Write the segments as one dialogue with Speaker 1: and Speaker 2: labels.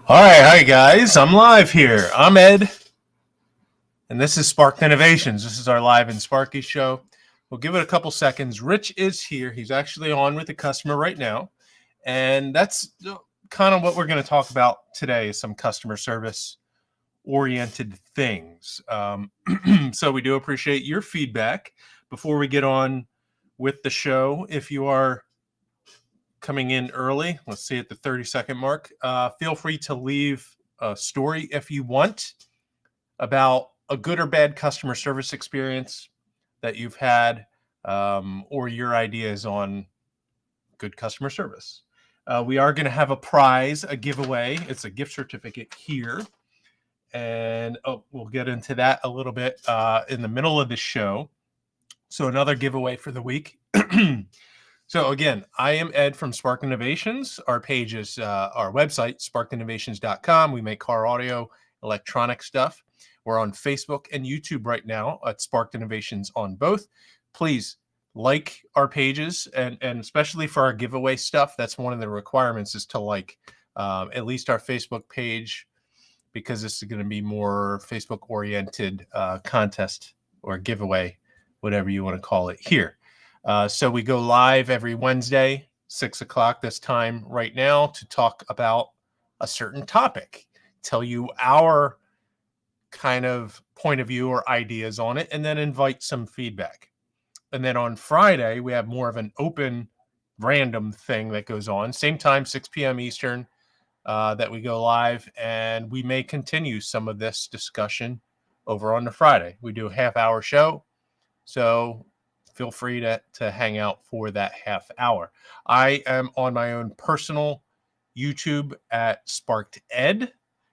Speaker 1: All right, hi guys. I'm live here. I'm Ed, and this is Sparked Innovations. This is our live and Sparky show. We'll give it a couple seconds. Rich is here. He's actually on with the customer right now, and that's kind of what we're going to talk about today. Is some customer service oriented things. So we do appreciate your feedback. Before we get on with the show, if you are coming in early, let's see at the 30-second mark, feel free to leave a story if you want about a good or bad customer service experience that you've had, or your ideas on good customer service. We are going to have a prize, a giveaway. It's a gift certificate here. And we'll get into that a little bit in the middle of the show. So another giveaway for the week. So again, I am Ed from Spark Innovations. Our page is our website, sparkinnovations.com. We make car audio, electronic stuff. We're on Facebook and YouTube right now at Spark Innovations on both. Please like our pages, and especially for our giveaway stuff, that's one of the requirements is to like at least our Facebook page, because this is going to be more Facebook-oriented contest or giveaway, whatever you want to call it here. So we go live every Wednesday, 6 o'clock this time right now, to talk about a certain topic, tell you our kind of point of view or ideas on it, and then invite some feedback. And then on Friday, we have more of an open, random thing that goes on. Same time, 6 p.m. Eastern, that we go live, and we may continue some of this discussion over on the Friday. We do a half-hour show, so feel free to hang out for that half hour. I am on my own personal YouTube at Sparked Ed,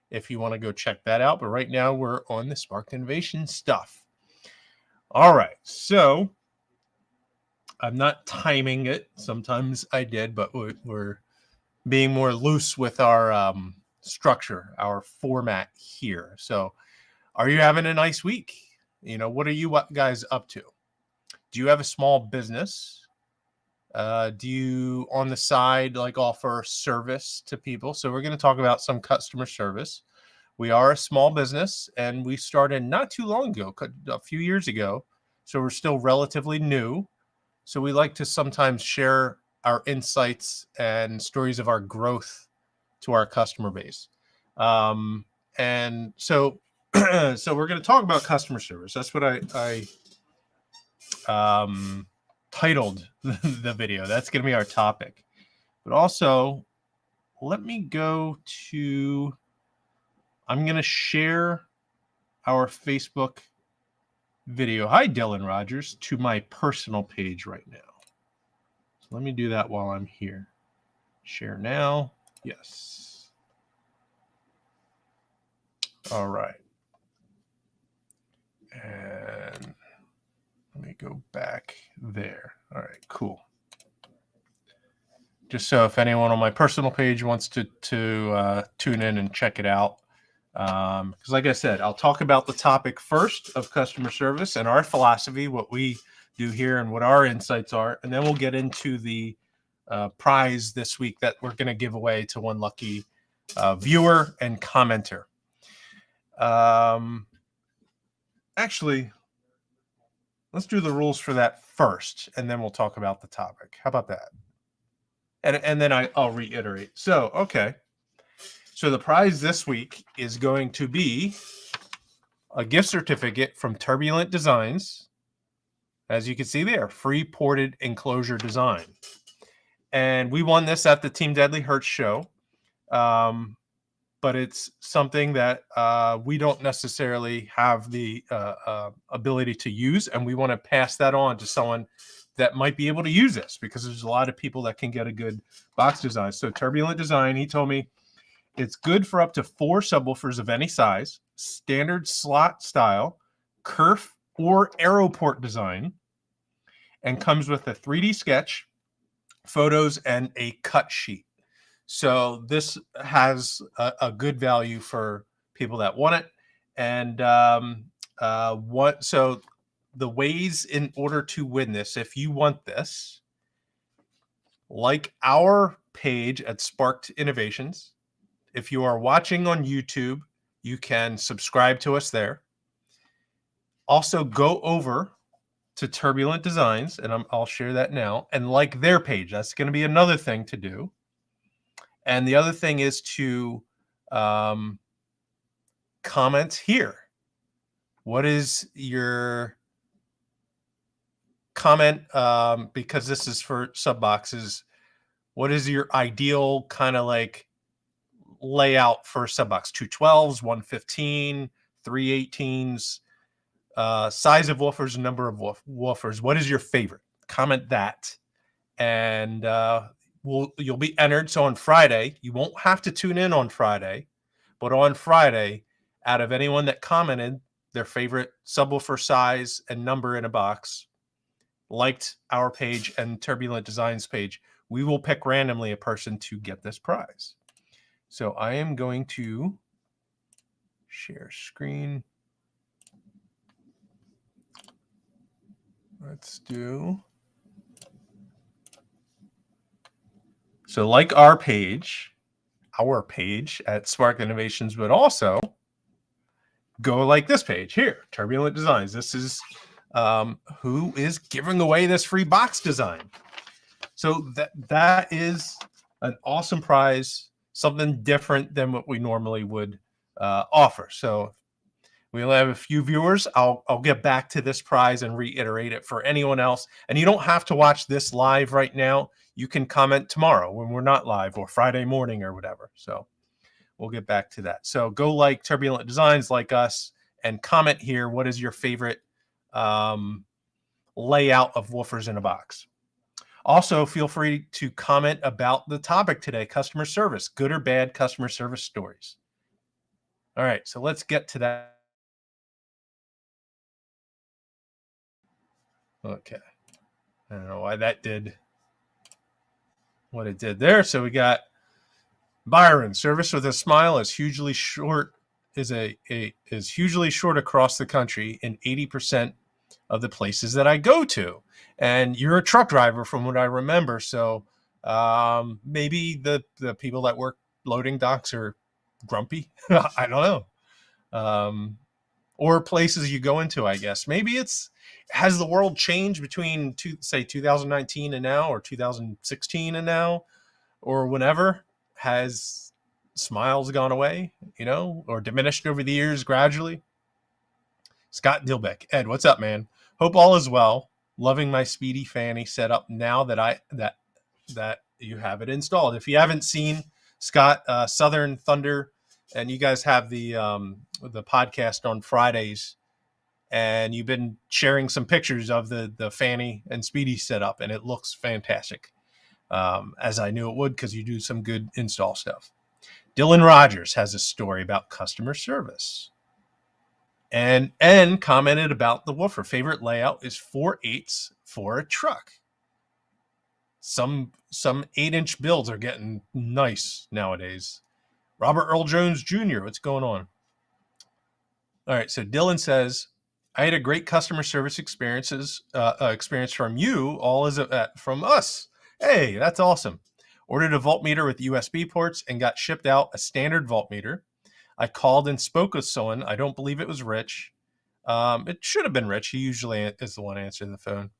Speaker 1: if you want to go check that out. But right now we're on the Sparked Innovation stuff. All right, so I'm not timing it. Sometimes I did, but we're being more loose with our structure, our format here. So are you having a nice week? What are you guys up to? Do you have a small business? Do you on the side like offer service to people? So we're going to talk about some customer service. We are a small business, and we started not too long ago, a few years ago. So we're still relatively new. So we like to sometimes share our insights and stories of our growth to our customer base. And so we're going to talk about customer service. That's what I titled the video. That's going to be our topic. But also, let me go to, I'm going to share our Facebook video. Hi, Dylan Rogers, to my personal page right now. So let me do that while I'm here. Share now. Yes. All right. And let me go back there. All right, cool. Just so if anyone on my personal page wants to tune in and check it out. Because like I said, I'll talk about the topic first of customer service and our philosophy, what we do here and what our insights are. And then we'll get into the prize this week that we're going to give away to one lucky viewer and commenter. Actually, let's do the rules for that first, and then we'll talk about the topic. How about that? And then I'll reiterate. So, okay. So the prize this week is going to be a gift certificate from Turbulent Designs. As you can see there, free ported enclosure design. And we won this at the Team Deadly Hertz show. But it's something that we don't necessarily have the ability to use, and we want to pass that on to someone that might be able to use this, because there's a lot of people that can get a good box design. So Turbulent Design, he told me it's good for up to 4 subwoofers of any size, standard slot style, kerf or arrow port design, and comes with a 3D sketch, photos, and a cut sheet. So this has a good value for people that want it. And so the ways in order to win this, if you want this, like our page at Sparked Innovations, If you are watching on YouTube, you can subscribe to us there. Also, go over to Turbulent Designs, and I'll share that now, and like their page. That's going to be another thing to do. And the other thing is to comment here. What is your comment? Because this is for sub boxes. What is your ideal kind of like layout for sub box? 212s, 115, 318s, size of woofers, number of woofers. What is your favorite? Comment that, and you'll be entered. So on Friday, you won't have to tune in on Friday, but on Friday, out of anyone that commented their favorite subwoofer size and number in a box, liked our page and Turbulent Designs page, we will pick randomly a person to get this prize. So I am going to share screen. Let's do. So like our page at Spark Innovations, but also go like this page here, Turbulent Designs. This is who is giving away this free box design. So that is an awesome prize, something different than what we normally would offer. So we only have a few viewers. I'll get back to this prize and reiterate it for anyone else. And you don't have to watch this live right now. You can comment tomorrow when we're not live, or Friday morning or whatever. So we'll get back to that. So go like Turbulent Designs, like us, and comment here. What is your favorite layout of woofers in a box? Also, feel free to comment about the topic today, customer service, good or bad customer service stories. All right, so let's get to that. Okay. I don't know why that did what it did there. So we got Byron, service with a smile is hugely short, is hugely short across the country in 80% of the places that I go to. And you're a truck driver from what I remember. So maybe the people that work loading docks are grumpy. I don't know. Or places you go into, I guess. Maybe has the world changed between say 2019 and now, or 2016 and now, or whenever? Has smiles gone away, or diminished over the years gradually? Scott Dilbeck. Ed, what's up, man? Hope all is well. Loving my Speedy Fanny setup now that that you have it installed. If you haven't seen Scott, Southern Thunder, and you guys have the podcast on Fridays, and you've been sharing some pictures of the Fanny and Speedy setup, and it looks fantastic, as I knew it would, because you do some good install stuff. Dylan Rogers has a story about customer service, and commented about the woofer. Favorite layout is 4/8 for a truck. Some 8-inch builds are getting nice nowadays. Robert Earl Jones Jr., what's going on? All right, so Dylan says, I had a great customer service experience from you, all is from us. Hey, that's awesome. Ordered a voltmeter with USB ports and got shipped out a standard voltmeter. I called and spoke with someone. I don't believe it was Rich. It should have been Rich. He usually is the one answering the phone.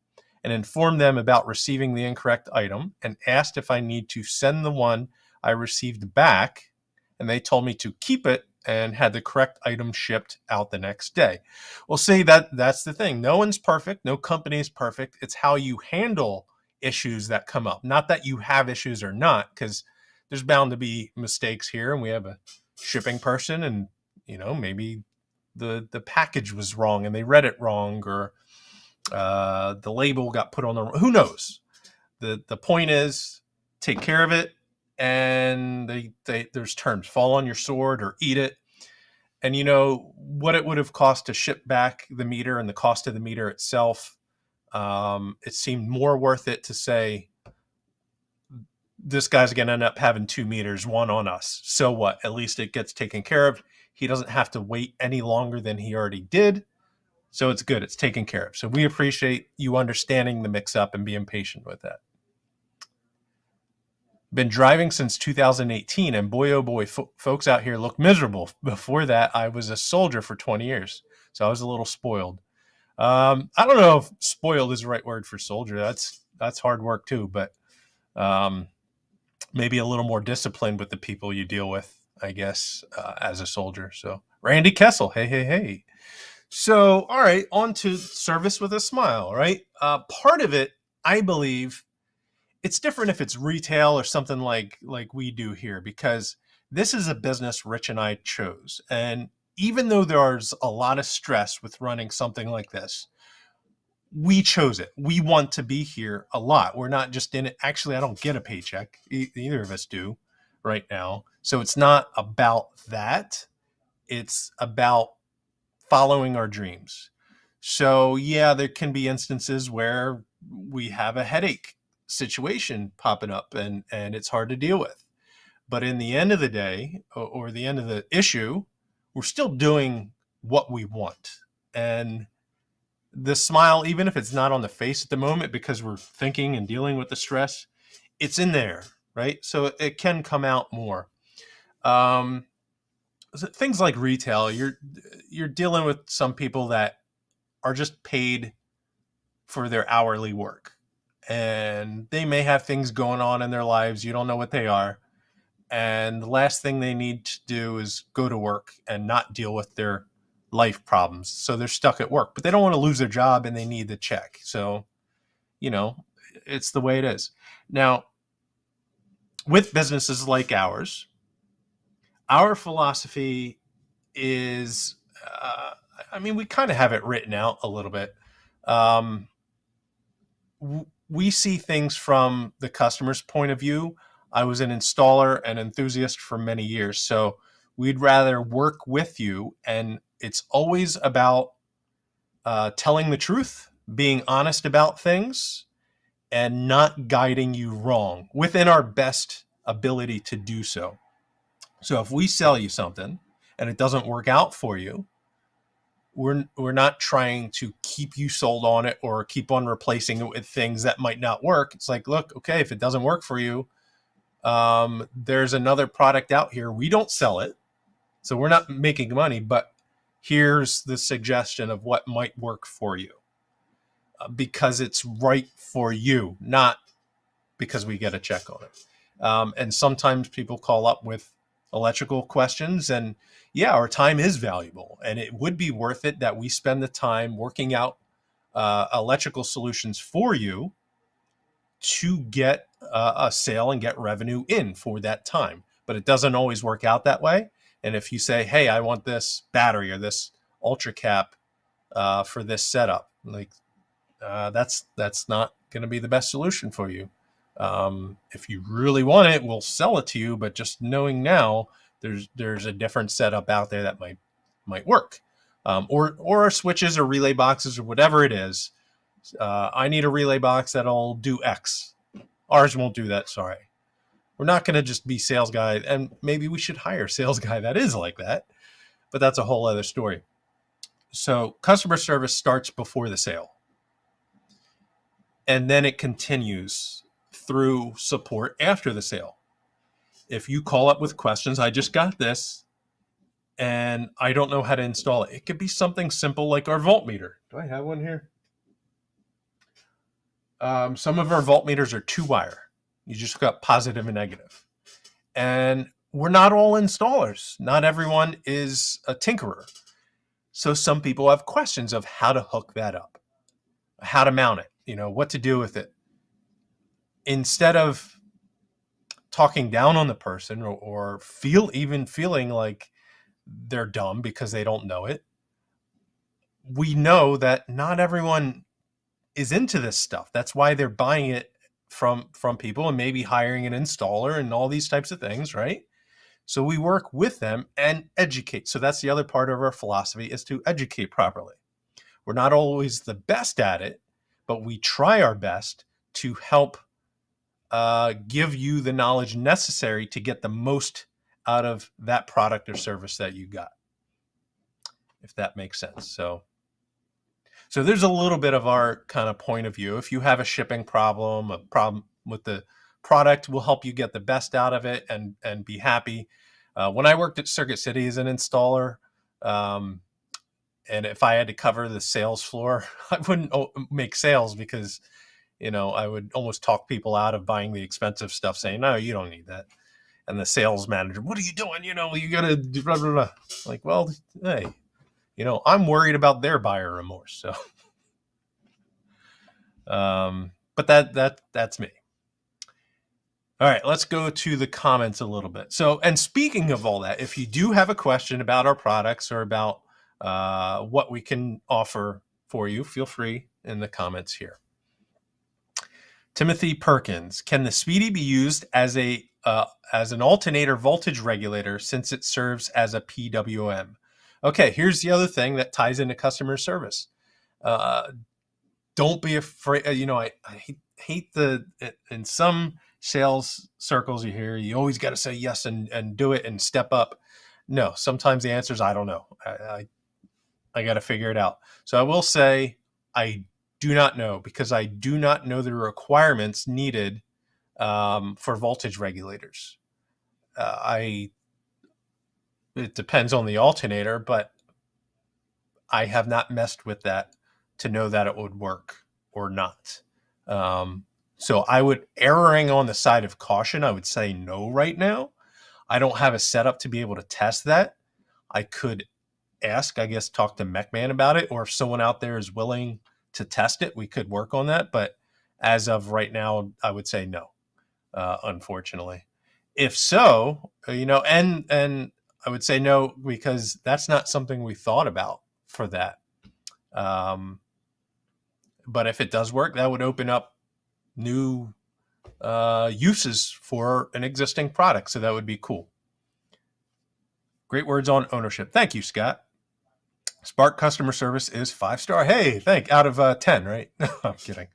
Speaker 1: And informed them about receiving the incorrect item and asked if I need to send the one I received back. And they told me to keep it and had the correct item shipped out the next day. Well, see, that's the thing. No one's perfect. No company is perfect. It's how you handle issues that come up. Not that you have issues or not, because there's bound to be mistakes here. And we have a shipping person, and maybe the package was wrong and they read it wrong, or the label got put on the who knows. The point is, take care of it. And there's terms: fall on your sword or eat it. And what it would have cost to ship back the meter and the cost of the meter itself, it seemed more worth it to say, this guy's going to end up having 2 meters, one on us. So what? At least it gets taken care of. He doesn't have to wait any longer than he already did. So it's good. It's taken care of. So we appreciate you understanding the mix up and being patient with that. Been driving since 2018, and boy, oh boy, folks out here look miserable. Before that, I was a soldier for 20 years, so I was a little spoiled. I don't know if spoiled is the right word for soldier. That's hard work too, but um, maybe a little more disciplined with the people you deal with, I guess, as a soldier. So, Randy Kessel, hey, hey, hey. So, all right, on to service with a smile, right? Part of it, I believe, it's different if it's retail or something like we do here, because this is a business Rich and I chose. And even though there's a lot of stress with running something like this, we chose it. We want to be here a lot. We're not just in it. Actually, I don't get a paycheck. Either of us do right now. So it's not about that. It's about following our dreams. So yeah, there can be instances where we have a headache situation popping up, and it's hard to deal with. But in the end of the day, or the end of the issue, we're still doing what we want. And the smile, even if it's not on the face at the moment because we're thinking and dealing with the stress, it's in there, right? So it can come out more. Um, Things like retail, you're dealing with some people that are just paid for their hourly work, and they may have things going on in their lives. You don't know what they are. And the last thing they need to do is go to work and not deal with their life problems. So they're stuck at work, but they don't want to lose their job and they need the check. So, you know, it's the way it is. Now, with businesses like ours, our philosophy is, I mean, we kind of have it written out a little bit. Um, we see things from the customer's point of view. I was an installer and enthusiast for many years, so we'd rather work with you, and it's always about telling the truth, being honest about things, and not guiding you wrong within our best ability to do so. So if we sell you something and it doesn't work out for you, we're not trying to keep you sold on it or keep on replacing it with things that might not work. It's like, look, okay, if it doesn't work for you, there's another product out here. We don't sell it, so we're not making money, but here's the suggestion of what might work for you, because it's right for you, not because we get a check on it. And sometimes people call up with electrical questions, and yeah, our time is valuable, and it would be worth it that we spend the time working out electrical solutions for you to get a sale and get revenue in for that time. But it doesn't always work out that way. And if you say, hey, I want this battery or this ultra cap for this setup, like that's not going to be the best solution for you. If you really want it, we'll sell it to you. But just knowing now, there's a different setup out there that might work, or our switches or relay boxes or whatever it is. I need a relay box that'll do X. Ours won't do that. Sorry. We're not going to just be sales guy, and maybe we should hire a sales guy that is like that, but that's a whole other story. So customer service starts before the sale, and then it continues through support after the sale. If you call up with questions, I just got this and I don't know how to install it. It could be something simple like our voltmeter. Do I have one here? Some of our voltmeters are 2-wire. You just got positive and negative. And we're not all installers. Not everyone is a tinkerer. So some people have questions of how to hook that up, how to mount it, what to do with it. Instead of talking down on the person or feeling like they're dumb because they don't know it, we know that not everyone is into this stuff. That's why they're buying it from people and maybe hiring an installer and all these types of things, right? So we work with them and educate. So that's the other part of our philosophy, is to educate properly. We're not always the best at it, but we try our best to help give you the knowledge necessary to get the most out of that product or service that you got, if that makes sense. So there's a little bit of our kind of point of view. If you have a shipping problem, a problem with the product will help you get the best out of it and be happy. When I worked at Circuit City as an installer, and if I had to cover the sales floor, I wouldn't make sales because, I would almost talk people out of buying the expensive stuff, saying, no, you don't need that. And the sales manager, what are you doing? You got to do blah, blah, blah. Like, well, hey, I'm worried about their buyer remorse. So, but that's me. All right, let's go to the comments a little bit. So, and speaking of all that, if you do have a question about our products or about what we can offer for you, feel free in the comments here. Timothy Perkins, can the Speedy be used as an alternator voltage regulator since it serves as a PWM? Okay, here's the other thing that ties into customer service. Don't be afraid. I hate in some sales circles you hear, you always got to say yes and do it and step up. No, sometimes the answer is, I don't know. I got to figure it out. So I will say, I do not know, because I do not know the requirements needed for voltage regulators. It depends on the alternator, but I have not messed with that to know that it would work or not. So I would, erring on the side of caution, I would say no right now. I don't have a setup to be able to test that. I could ask, I guess, talk to MechMan about it, or if someone out there is willing to test it, we could work on that. But as of right now, I would say no, unfortunately. If so, and I would say no, because that's not something we thought about for that. But if it does work, that would open up new uses for an existing product. So that would be cool. Great words on ownership. Thank you, Scott. Spark customer service is 5-star. Hey, out of 10, right? No, I'm kidding.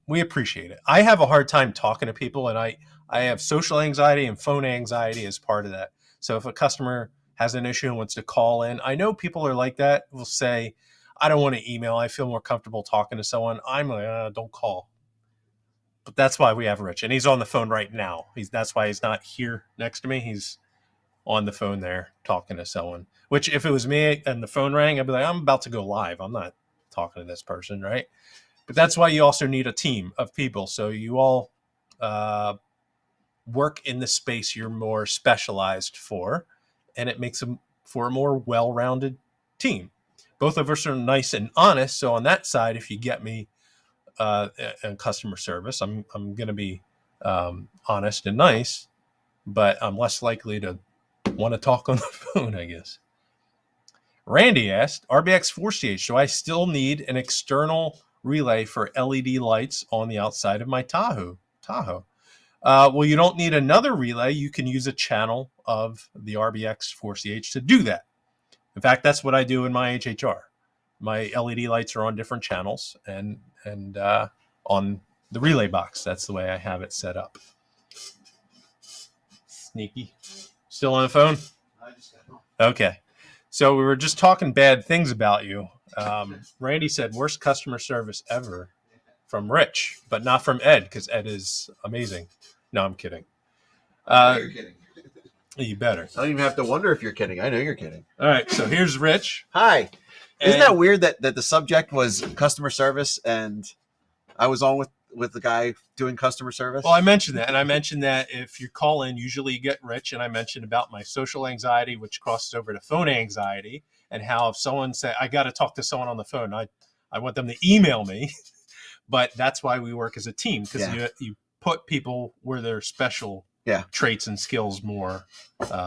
Speaker 1: We appreciate it. I have a hard time talking to people, and I have social anxiety and phone anxiety as part of that. So if a customer has an issue and wants to call in, I know people are like that, will say, I don't want to email. I feel more comfortable talking to someone. I'm like, don't call. But that's why we have Rich, and he's on the phone right now. That's why he's not here next to me. He's on the phone there talking to someone, which if it was me and the phone rang, I'd be like, I'm about to go live. I'm not talking to this person, right? But that's why you also need a team of people. So you all work in the space you're more specialized for, and it makes them for a more well-rounded team. Both of us are nice and honest. So on that side, if you get me in customer service, I'm going to be honest and nice, but I'm less likely to want to talk on the phone, I guess. Randy asked, RBX 4CH, do I still need an external relay for LED lights on the outside of my Tahoe? Well, you don't need another relay. You can use a channel of the RBX 4CH to do that. In fact, that's what I do in my HHR. My LED lights are on different channels and on the relay box. That's the way I have it set up. Sneaky. Still on the phone? I just got home. Okay. So we were just talking bad things about you. Randy said, worst customer service ever from Rich, but not from Ed, because Ed is amazing. No, I'm kidding.
Speaker 2: You're kidding.
Speaker 1: You better.
Speaker 2: I don't even have to wonder if you're kidding. I know you're kidding.
Speaker 1: All right. So here's Rich.
Speaker 2: Hi. Isn't that weird that the subject was customer service and I was on with the guy doing customer service?
Speaker 1: Well, I mentioned that. And I mentioned that if you call in, usually you get Rich. And I mentioned about my social anxiety, which crosses over to phone anxiety, and how if someone said, I got to talk to someone on the phone, I want them to email me. But that's why we work as a team, because you put people where their special traits and skills more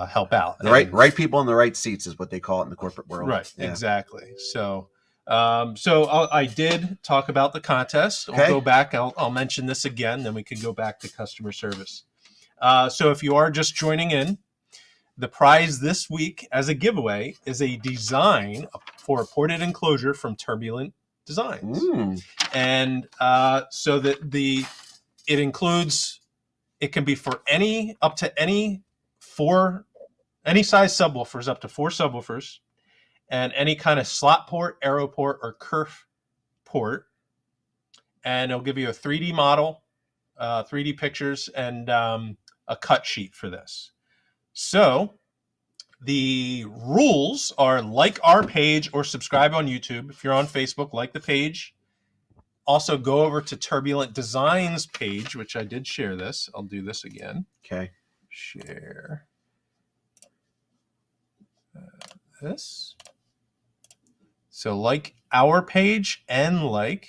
Speaker 1: help out.
Speaker 2: The right people in the right seats is what they call it in the corporate world.
Speaker 1: Right, exactly. So I did talk about the contest. Okay. I'll go back. I'll mention this again, then we can go back to customer service. So if you are just joining in, the prize this week as a giveaway is a design for a ported enclosure from Turbulent Designs. And so that it includes, it can be for up to any size subwoofers, up to 4 subwoofers, and any kind of slot port, arrow port, or kerf port. And it'll give you a 3D model 3D pictures, and a cut sheet for this. So the rules are like our page or subscribe on YouTube. If you're on Facebook, like the page. Also, go over to Turbulent Designs page, which I did share this. I'll do this again.
Speaker 2: Okay.
Speaker 1: Share this. So like our page and like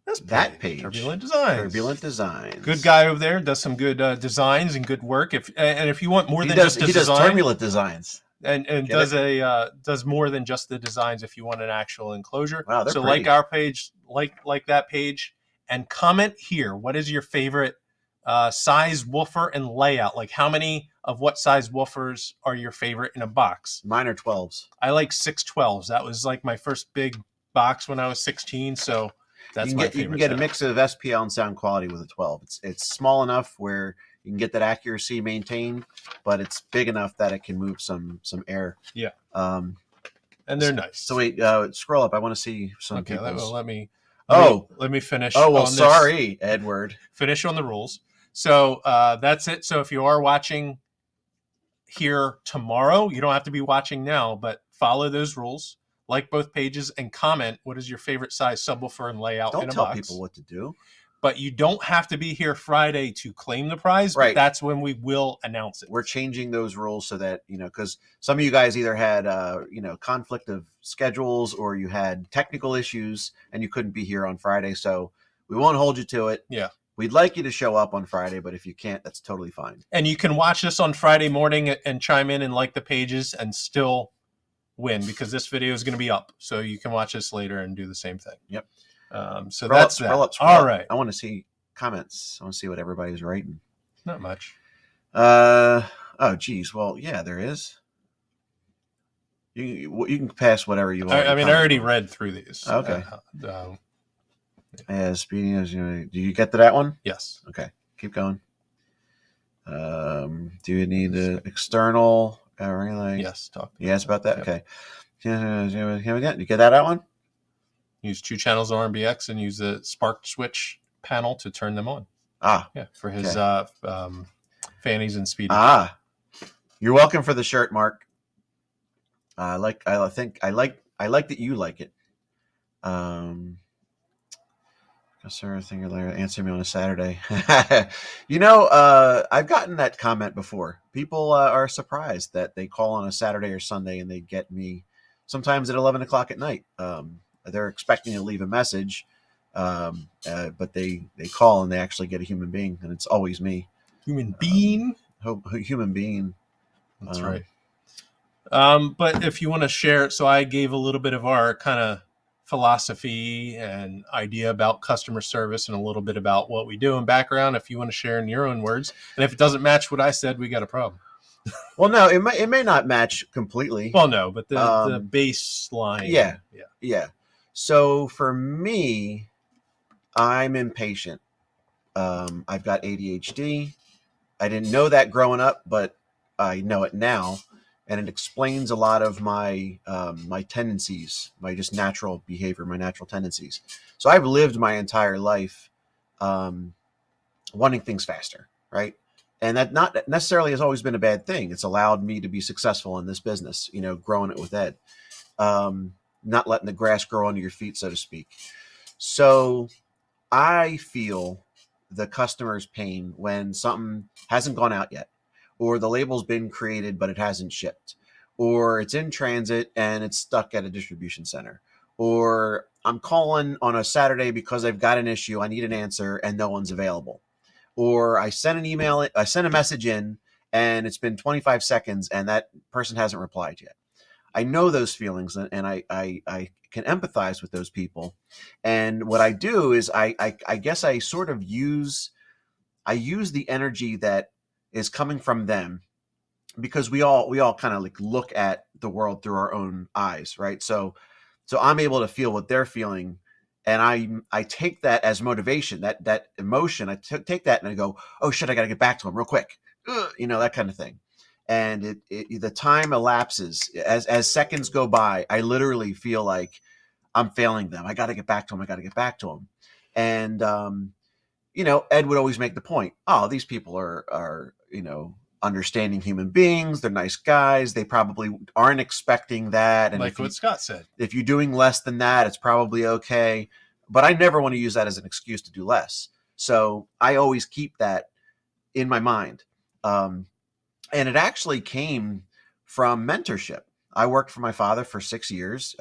Speaker 1: this page.
Speaker 2: That page.
Speaker 1: Turbulent Designs.
Speaker 2: Turbulent Designs.
Speaker 1: Good guy over there. Does some good designs and good work. If you want more than just a
Speaker 2: he
Speaker 1: design,
Speaker 2: does Turbulent Designs.
Speaker 1: and does more than just the designs if you want an actual enclosure.
Speaker 2: Wow, they're
Speaker 1: so
Speaker 2: pretty.
Speaker 1: like our page, like that page, and comment here. What is your favorite size woofer and layout? Like how many of what size woofers are your favorite in a box?
Speaker 2: Mine are 12s.
Speaker 1: I like 612s. That was like my first big box when I was 16. So that's my favorite.
Speaker 2: You can get a mix of SPL and sound quality with a 12. It's small enough where you can get that accuracy maintained, but it's big enough that it can move some air.
Speaker 1: Yeah.
Speaker 2: And
Speaker 1: they're nice.
Speaker 2: So wait, scroll up. I want to see some
Speaker 1: okay,
Speaker 2: people's.
Speaker 1: let me finish.
Speaker 2: Oh well,
Speaker 1: on
Speaker 2: sorry, Edward.
Speaker 1: Finish on the rules. So that's it. So if you are watching here tomorrow, you don't have to be watching now, but follow those rules. Like both pages and comment what is your favorite size subwoofer and layout in a box.
Speaker 2: Don't tell people what to do.
Speaker 1: But you don't have to be here Friday to claim the prize.
Speaker 2: Right.
Speaker 1: But that's when we will announce it.
Speaker 2: We're changing those rules so that, because some of you guys either had, conflict of schedules or you had technical issues and you couldn't be here on Friday. So we won't hold you to it.
Speaker 1: Yeah.
Speaker 2: We'd like you to show up on Friday, but if you can't, that's totally fine.
Speaker 1: And you can watch this on Friday morning and chime in and like the pages and still win because this video is going to be up. So you can watch this later and do the same thing.
Speaker 2: Yep.
Speaker 1: So that's that.
Speaker 2: Scroll
Speaker 1: All
Speaker 2: up.
Speaker 1: right.
Speaker 2: I want to see comments. I want to see what everybody's writing.
Speaker 1: Not much.
Speaker 2: Oh, geez. Well, yeah, there is. You can pass whatever you want.
Speaker 1: I already read through these.
Speaker 2: Okay.
Speaker 1: Yeah,
Speaker 2: speeding is. Do you get to that one?
Speaker 1: Yes.
Speaker 2: Okay. Keep going. Do you need an external or anything?
Speaker 1: Yes. Talk.
Speaker 2: Yes, about that.
Speaker 1: Yep.
Speaker 2: Okay. You get that one?
Speaker 1: Use 2 channels on RBX and use the spark switch panel to turn them on.
Speaker 2: Yeah,
Speaker 1: for his fannies and speed.
Speaker 2: You're welcome for the shirt, Mark. I like that you like it. Sir, thing you're answer me on a Saturday. I've gotten that comment before. People are surprised that they call on a Saturday or Sunday and they get me sometimes at 11 o'clock at night. They're expecting to leave a message, but they call and they actually get a human being, and it's always me.
Speaker 1: Human being?
Speaker 2: Human being.
Speaker 1: That's right. But if you want to share it, so I gave a little bit of our kind of philosophy and idea about customer service and a little bit about what we do in background. If you want to share in your own words, and if it doesn't match what I said, we got a problem.
Speaker 2: Well, no, it may not match completely.
Speaker 1: Well, no, but the baseline.
Speaker 2: Yeah. So for me, I'm impatient. I've got ADHD. I didn't know that growing up, but I know it now, and it explains a lot of my my tendencies, my just natural behavior, my natural tendencies. So I've lived my entire life wanting things faster, right? And that not necessarily has always been a bad thing. It's allowed me to be successful in this business, growing it with Ed. Not letting the grass grow under your feet, so to speak. So I feel the customer's pain when something hasn't gone out yet, or the label's been created, but it hasn't shipped, or it's in transit and it's stuck at a distribution center, or I'm calling on a Saturday because I've got an issue. I need an answer and no one's available. Or I sent a message in and it's been 25 seconds and that person hasn't replied yet. I know those feelings and I can empathize with those people. And what I do is I guess I sort of use the energy that is coming from them, because we all kind of like look at the world through our own eyes, right? So I'm able to feel what they're feeling, and I take that as motivation, that emotion. I take that and I go, oh shit, I got to get back to them real quick, that kind of thing. And the time elapses as seconds go by. I literally feel like I'm failing them. I got to get back to them. And Ed would always make the point, oh, these people are understanding human beings. They're nice guys. They probably aren't expecting that. And
Speaker 1: Like what Scott said.
Speaker 2: if you're doing less than that, it's probably okay. But I never want to use that as an excuse to do less. So I always keep that in my mind. And it actually came from mentorship. I worked for my father for 6 years.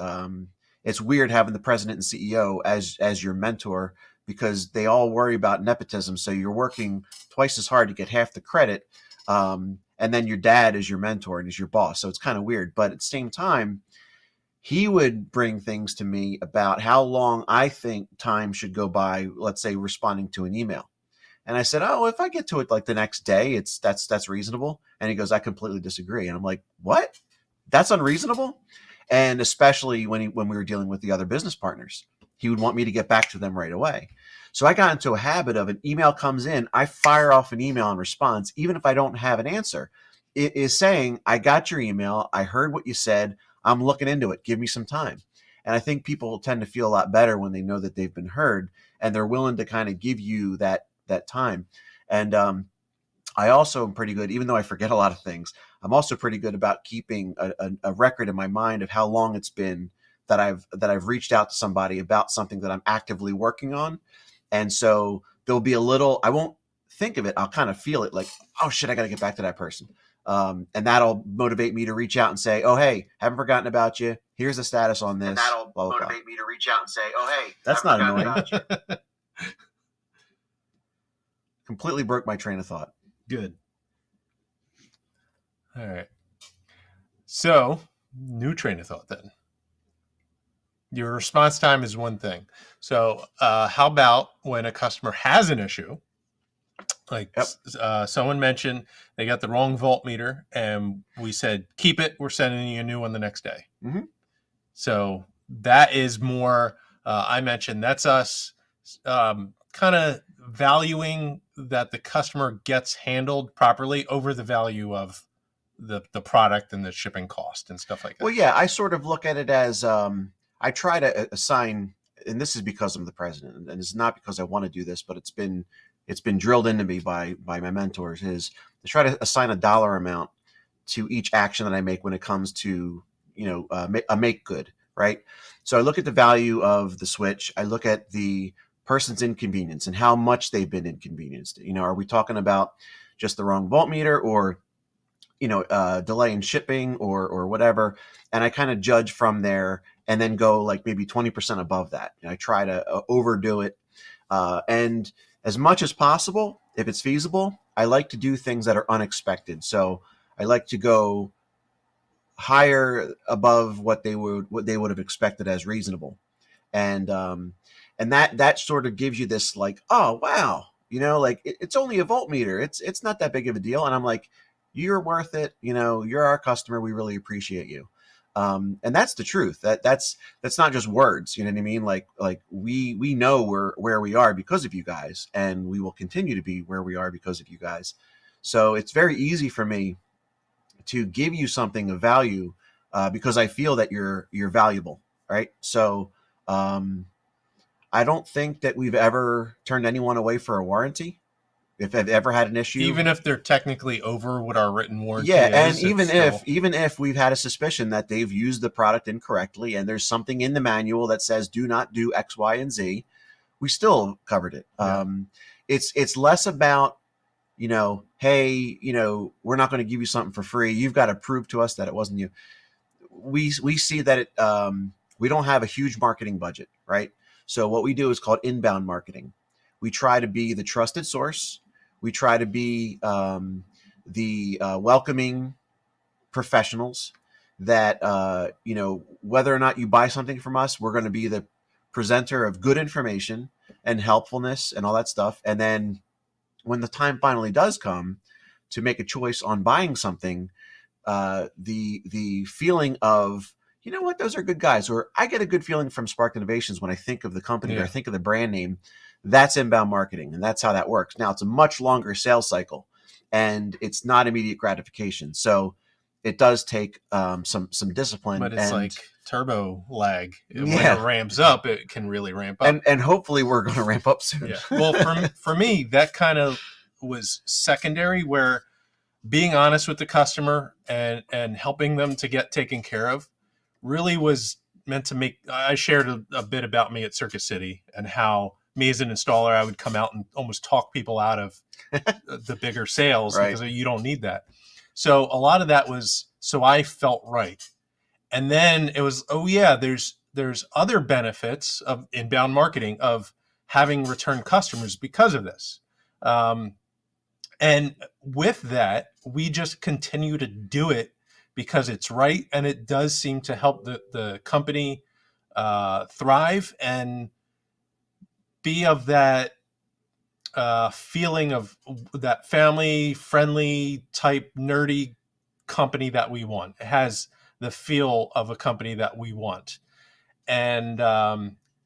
Speaker 2: It's weird having the president and CEO as your mentor, because they all worry about nepotism. So you're working twice as hard to get half the credit. And then your dad is your mentor and is your boss. So it's kind of weird. But at the same time, he would bring things to me about how long I think time should go by, let's say, responding to an email. And I said, oh, if I get to it like the next day, that's reasonable. And he goes, I completely disagree. And I'm like, what? That's unreasonable? And especially when we were dealing with the other business partners, he would want me to get back to them right away. So I got into a habit of, an email comes in, I fire off an email in response, even if I don't have an answer. It is saying, I got your email. I heard what you said. I'm looking into it. Give me some time. And I think people tend to feel a lot better when they know that they've been heard, and they're willing to kind of give you that time. And I also am pretty good, even though I forget a lot of things, I'm also pretty good about keeping a record in my mind of how long it's been that I've reached out to somebody about something that I'm actively working on. And so there'll be I won't think of it. I'll kind of feel it, like, oh shit, I got to get back to that person. And that'll motivate me to reach out and say, oh, hey, haven't forgotten about you. Here's the status on this. And that'll motivate me to reach out and say, oh, hey, that's not annoying. Completely broke my train of thought.
Speaker 1: Good. All right. So, new train of thought then. Your response time is one thing. So, how about when a customer has an issue? Like someone mentioned they got the wrong voltmeter, and we said, keep it. We're sending you a new one the next day.
Speaker 2: Mm-hmm.
Speaker 1: So that is more, I mentioned, that's us kind of valuing that the customer gets handled properly over the value of the product and the shipping cost and stuff like that.
Speaker 2: Well, yeah, I sort of look at it as I try to assign, and this is because I'm the president, and it's not because I want to do this, but it's been drilled into me by my mentors, is to try to assign a dollar amount to each action that I make when it comes to a make good, right? So I look at the value of the switch. I look at the person's inconvenience and how much they've been inconvenienced. Are we talking about just the wrong voltmeter, or delay in shipping, or whatever? And I kind of judge from there, and then go like maybe 20% above that. I try to overdo it, and as much as possible, if it's feasible, I like to do things that are unexpected. So I like to go higher above what they would have expected as reasonable. And that sort of gives you this like, oh, wow, like it's only a voltmeter. It's not that big of a deal. And I'm like, you're worth it. You're our customer. We really appreciate you. And that's the truth. That's not just words. You know what I mean? Like we know where we are because of you guys, and we will continue to be where we are because of you guys. So it's very easy for me to give you something of value because I feel that you're valuable, right? So I don't think that we've ever turned anyone away for a warranty. If I've ever had an issue,
Speaker 1: even if they're technically over what our written warranty
Speaker 2: is,
Speaker 1: and
Speaker 2: even if we've had a suspicion that they've used the product incorrectly, and there's something in the manual that says do not do X, Y, and Z, we still covered it. Yeah. It's less about hey, we're not going to give you something for free. You've got to prove to us that it wasn't you. We see that we don't have a huge marketing budget, right? So what we do is called inbound marketing. We try to be the trusted source. We try to be the welcoming professionals that, whether or not you buy something from us, we're going to be the presenter of good information and helpfulness and all that stuff. And then when the time finally does come to make a choice on buying something, the feeling of, you know what, those are good guys, or I get a good feeling from Spark Innovations when I think of the company or I think of the brand name. That's inbound marketing, and that's how that works. Now, it's a much longer sales cycle, and it's not immediate gratification. So it does take some discipline.
Speaker 1: But it's
Speaker 2: and
Speaker 1: like turbo lag. When
Speaker 2: Yeah.
Speaker 1: it ramps up, it can really ramp up.
Speaker 2: and hopefully we're going to ramp up soon.
Speaker 1: Yeah. Well, for me, that kind of was secondary, where being honest with the customer and helping them to get taken care of really was meant to make. I shared a bit about me at Circuit City and how me as an installer, I would come out and almost talk people out of the bigger sales
Speaker 2: Right.
Speaker 1: because you don't need that. So a lot of that was so I felt right. And then it was, oh yeah, there's other benefits of inbound marketing, of having return customers because of this. And with that, we just continue to do it because it's right, and it does seem to help the company thrive and be of that feeling of that family friendly type nerdy company that we want. It has the feel of a company that we want. And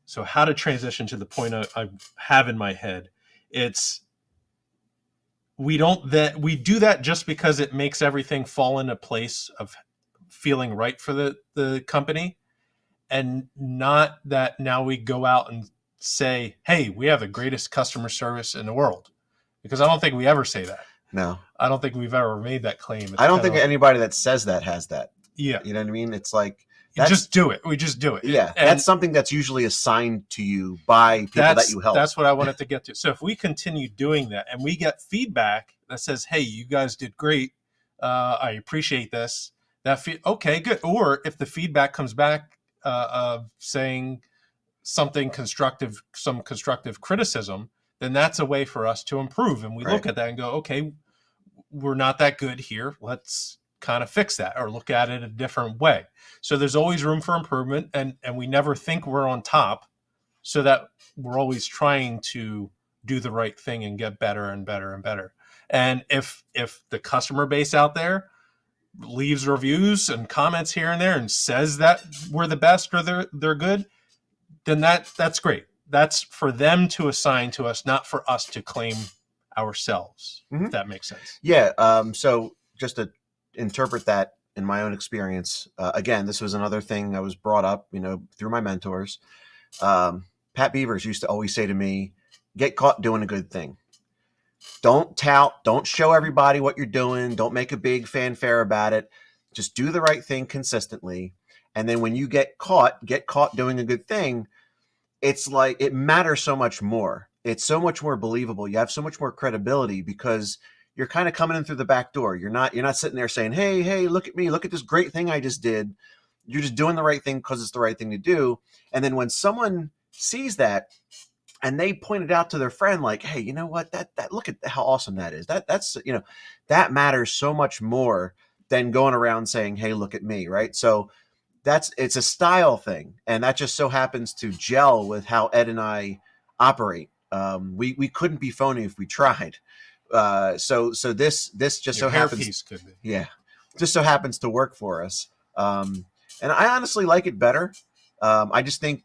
Speaker 1: so how to transition to the point I have in my head, it's we do that just because it makes everything fall into place of feeling right for the company, and not that now we go out and say, hey, we have the greatest customer service in the world, because I don't think we ever say that.
Speaker 2: No,
Speaker 1: I don't think we've ever made that claim. It's
Speaker 2: I don't think anybody that says that has that.
Speaker 1: Yeah.
Speaker 2: You know what I mean? It's like,
Speaker 1: just do it. We just do it.
Speaker 2: Yeah.
Speaker 1: And
Speaker 2: that's something that's usually assigned to you by people that you help.
Speaker 1: That's what I wanted to get to. So if we continue doing that and we get feedback that says, hey, you guys did great, I appreciate this. Okay, good. Or if the feedback comes back saying something constructive, some constructive criticism, then that's a way for us to improve. And we look at that and go, okay, we're not that good here. Let's kind of fix that or look at it a different way. So there's always room for improvement, and we never think we're on top, so that we're always trying to do the right thing and get better and better and better. And if the customer base out there leaves reviews and comments here and there and says that we're the best or they're good, then that's great. That's for them to assign to us, not for us to claim ourselves. If that makes sense.
Speaker 2: Yeah. So just to interpret that in my own experience, again, this was another thing that was brought up, through my mentors. Pat Beavers used to always say to me, get caught doing a good thing. Don't tout, don't show everybody what you're doing. Don't make a big fanfare about it. Just do the right thing consistently. And then when you get caught doing a good thing, it's like, it matters so much more. It's so much more believable. You have so much more credibility because you're kind of coming in through the back door. You're not sitting there saying, hey, look at me. Look at this great thing I just did. You're just doing the right thing because it's the right thing to do. And then when someone sees that and they point it out to their friend, like, hey, you know what, that look at how awesome that is. That's that matters so much more than going around saying, hey, look at me. Right. So it's a style thing. And that just so happens to gel with how Ed and I operate. We couldn't be phony if we tried. So this just
Speaker 1: Your
Speaker 2: so happens.
Speaker 1: Piece could be.
Speaker 2: Yeah. Just so happens to work for us. And I honestly like it better. I just think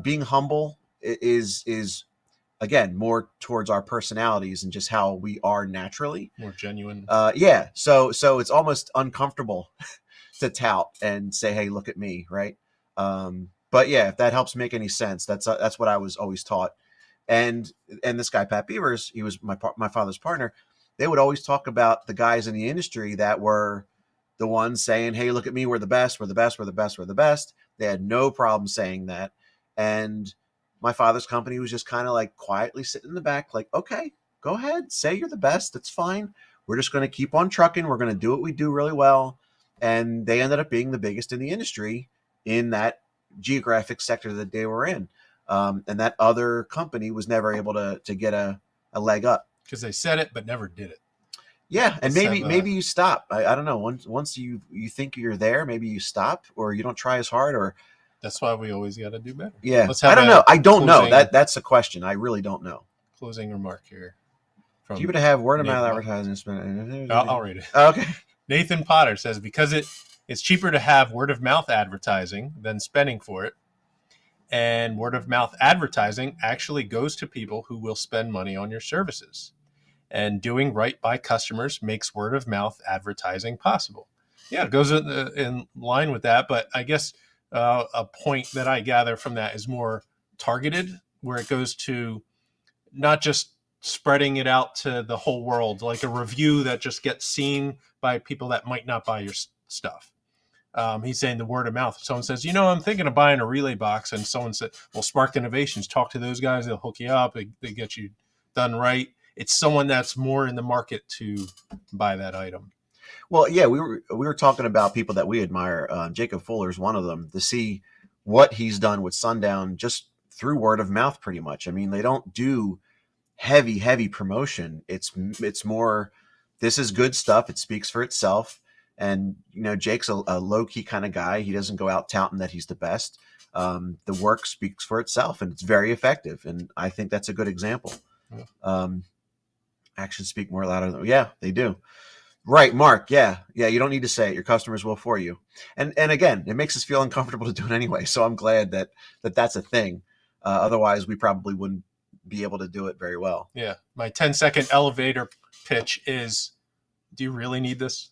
Speaker 2: being humble is again more towards our personalities and just how we are naturally.
Speaker 1: More genuine.
Speaker 2: Yeah. So it's almost uncomfortable to tout and say, hey, look at me. Right. But yeah, if that helps make any sense, that's what I was always taught. And this guy, Pat Beavers, he was my father's partner. They would always talk about the guys in the industry that were the ones saying, hey, look at me. We're the best. We're the best. We're the best. We're the best. They had no problem saying that. And my father's company was just kind of like quietly sitting in the back, like, okay, go ahead. Say you're the best. It's fine. We're just going to keep on trucking. We're going to do what we do really well. And they ended up being the biggest in the industry in that geographic sector that they were in. And that other company was never able to get a leg up.
Speaker 1: Because they said it, but never did it.
Speaker 2: Yeah. And maybe you stop. I don't know. Once you think you're there, maybe you stop or you don't try as hard, or
Speaker 1: that's why we always got to do better.
Speaker 2: Yeah. I don't know. I don't know. That's a question. I really don't know.
Speaker 1: Closing remark here.
Speaker 2: Do you have word of mouth advertising?
Speaker 1: I'll read it.
Speaker 2: Okay.
Speaker 1: Nathan Potter says, because it's cheaper to have word of mouth advertising than spending for it. And word of mouth advertising actually goes to people who will spend money on your services. And doing right by customers makes word of mouth advertising possible. Yeah, it goes in line with that. But I guess a point that I gather from that is more targeted, where it goes to not just spreading it out to the whole world, like a review that just gets seen by people that might not buy your stuff. He's saying the word of mouth. Someone says, I'm thinking of buying a relay box. And someone said, well, Spark Innovations, talk to those guys. They'll hook you up. They get you done right. It's someone that's more in the market to buy that item.
Speaker 2: Well, yeah, we were talking about people that we admire. Jacob Fuller's one of them. To see what he's done with Sundown just through word of mouth, pretty much. I mean, they don't do heavy promotion. It's more, this is good stuff. It speaks for itself. And Jake's a low key kind of guy. He doesn't go out touting that he's the best. The work speaks for itself, and it's very effective. And I think that's a good example. Yeah. Actions speak more louder than, yeah, they do. Right, Mark. Yeah. You don't need to say it. Your customers will for you. And again, it makes us feel uncomfortable to do it anyway. So I'm glad that that's a thing. Otherwise, we probably wouldn't be able to do it very well.
Speaker 1: Yeah. My 10-second elevator pitch is, do you really need this?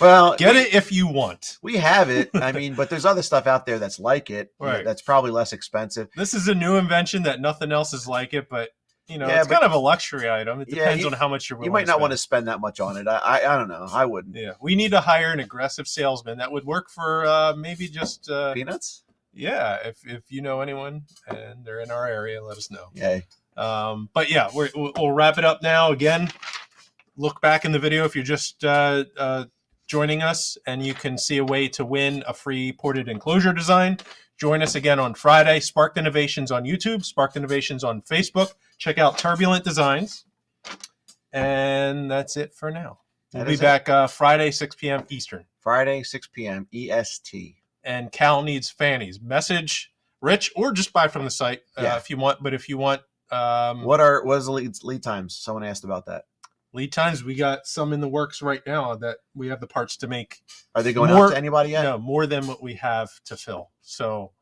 Speaker 2: Well,
Speaker 1: get it if you want.
Speaker 2: We have it. I mean, but there's other stuff out there that's like it.
Speaker 1: Right.
Speaker 2: That's probably less expensive.
Speaker 1: This is a new invention that nothing else is like it, but it's kind of a luxury item. It depends on how much you're willing.
Speaker 2: You might not want to spend that much on it. I don't know. I wouldn't.
Speaker 1: Yeah, we need to hire an aggressive salesman that would work for maybe just
Speaker 2: peanuts.
Speaker 1: Yeah, if you know anyone and they're in our area, let us know.
Speaker 2: Yay.
Speaker 1: But yeah, we'll wrap it up now. Again, look back in the video if you're just joining us, and you can see a way to win a free ported enclosure design. Join us again on Friday. Spark Innovations on YouTube, Spark Innovations on Facebook. Check out Turbulent Designs. And that's it for now. We'll be back Friday, 6 p.m. Eastern.
Speaker 2: Friday, 6 p.m. EST.
Speaker 1: And Cal needs fannies. Message Rich, or just buy from the site if you want. But if you want...
Speaker 2: what is the lead times? Someone asked about that.
Speaker 1: Lead times, we got some in the works right now that we have the parts to make.
Speaker 2: Are they going out to anybody yet?
Speaker 1: No, more than what we have to fill. So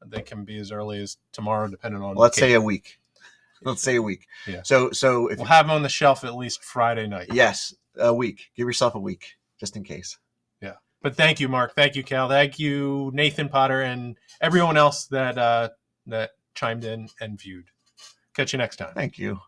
Speaker 1: they can be as early as tomorrow, depending on.
Speaker 2: Let's say a week. Let's say a week.
Speaker 1: Yeah.
Speaker 2: So if
Speaker 1: we'll have them on the shelf at least Friday night.
Speaker 2: Yes, a week. Give yourself a week, just in case.
Speaker 1: Yeah. But thank you, Mark. Thank you, Cal. Thank you, Nathan Potter, and everyone else that chimed in and viewed. Catch you next time.
Speaker 2: Thank you.